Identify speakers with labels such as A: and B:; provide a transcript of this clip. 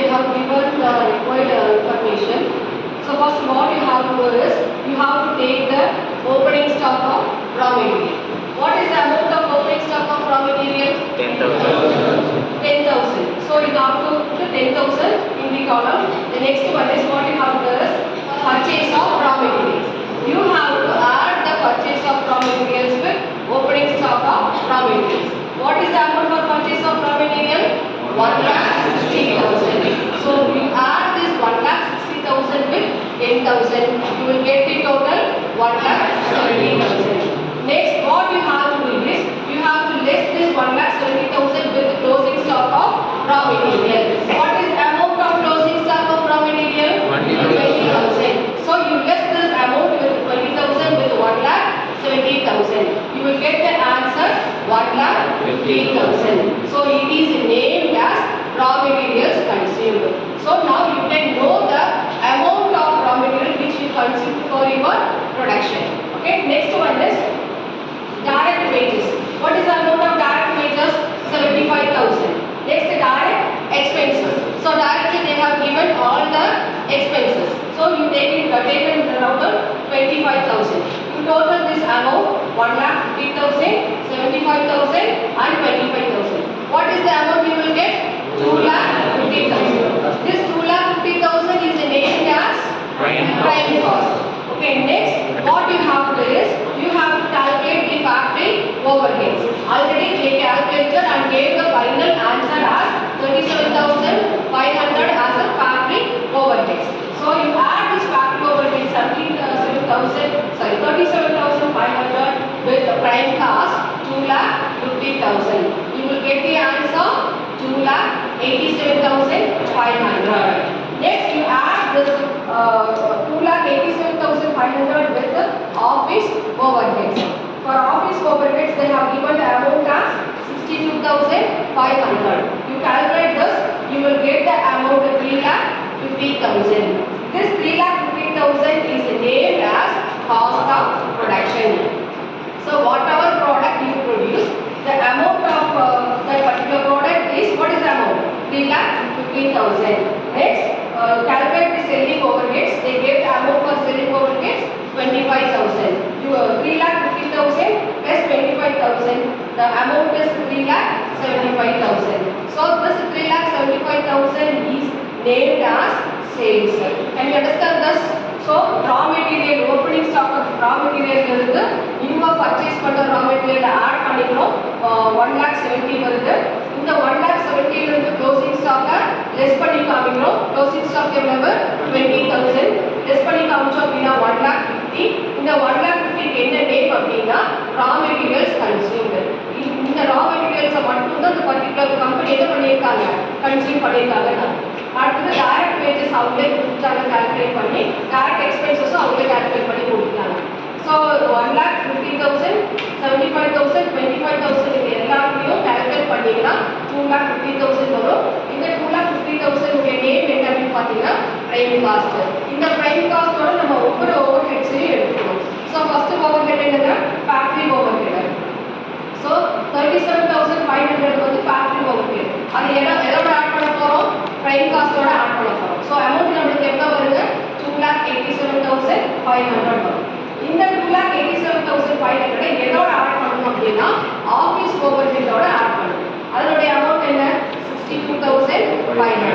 A: they have given the required information. So first what you have to do is, you have to take the opening stock of raw material. What is the amount of opening stock of raw material?
B: 10,000.
A: 10,000. So you have to put 10,000 in the column. The next one is what you have to do is purchase of raw materials. You have to add the purchase of raw materials with opening stock of raw materials. What is the amount for purchase of raw material? 1,60,000. So you add this 1,60,000 with 10,000. You will get the total 1,70,000. Next, what you have to do is, you have to less this 1,70,000 with the closing stock of raw material. What is the amount of closing stock of raw material? 20,000. So you less this amount with 20,000 with 1,70,000. You will get the answer 1,50,000. So it is named as raw materials consumed. So now you can know the amount of raw material which you consume for your production. Okay, next one is direct wages. What is the amount of direct wages? 75,000. Next, the direct expenses. So directly they have given all the expenses. So you take it around 25,000. You total this amount 1,50,000, 75,000 and 25,000. What is the amount you will get? 2,50,000. This 2,50,000 is named as prime cost. Okay, next what you have to do is, you have to calculate the factory overheads. Already they calculated and gave the final answer as 37,500 as a factory overheads. So you add this factory overheads 37,500 with the prime cost 2,50,000. You will get the answer 2,87,500. Next you add this 2,87,500 with the office overheads. For office overheads they have given the amount as 62,500. You calculate this, you will get the amount of 3,50,000. This 3,50,000 is named as cost of production. So whatever product you produce, the amount of that particular product is, what is the amount? 3,50,000. Next, calculate the selling overheads. They gave the amount for selling overheads 25,000. 3,50,000 plus 25,000. The amount is 3,75,000. So this 3,75,000 is named as sales. Can you understand this? So raw material, opening stock of raw material இருந்து நீங்க purchase பண்ண raw material add பண்ணிக்கிறோம் 1,70,000 வருது. இந்த 1,70,000 இருந்து closing ஸ்டாக்க less பண்ணி காமிக்கிறோம். Closing stock எவ்வளவு? 20,000. லெஸ் பண்ணி காமிச்சோம் அப்படின்னா 1,50,000. இந்த 1,50,000 என்ன நேம் அப்படின்னா raw materials consumed. இந்த raw materials மட்டும் தான் இந்த பர்టిక్యులர் கம்பெனி என்ன பண்ணிருக்காங்க? கன்சியூம் பண்ணிருக்காங்க. அடுத்து டைரக்ட் வேஜஸ் அவங்களே கொடுத்தாங்க கால்குலேட் பண்ணி, டைரக்ட் எக்ஸ்பென்சஸும் அவங்களே கால்குலேட் பண்ணி கொடுத்தாங்க. ஸோ 1,50,000, 75,000, 25,000 இது எல்லாத்தையும் கால்குலேட் பண்ணிங்கன்னா 2,50,000 வரும். இந்த 2,50,000 உடைய நேம் என்ன அப்படின்னு பார்த்தீங்கன்னா பிரைம் காஸ்ட். இந்த பிரைம் காஸ்டோட நம்ம ஒவ்வொரு ஓவர் ஹெட்ஸையும் எடுத்துக்கணும். ஸோ ஃபர்ஸ்ட் ஓவர் ஹெட் என்னங்க? Factory over head. ஸோ 37,500 வந்து ஃபேக்டரி ஓவர் ஹெட். அது எதோட ஆட் பண்ண போகிறோம்? பிரைம் காஸ்டோட ஆட் பண்ண போகிறோம். ஸோ அமௌண்ட் நம்மளுக்கு எவ்வளோ வருங்க? 2,87,500 வரும். இந்த 2,87,500 எதோட ஆட் பண்ணணும் அப்படின்னா ஆஃபீஸ் ஓவர் ஹெட்டோட ஆட் பண்ணணும். அதனுடைய அமௌண்ட் என்ன? 62,500.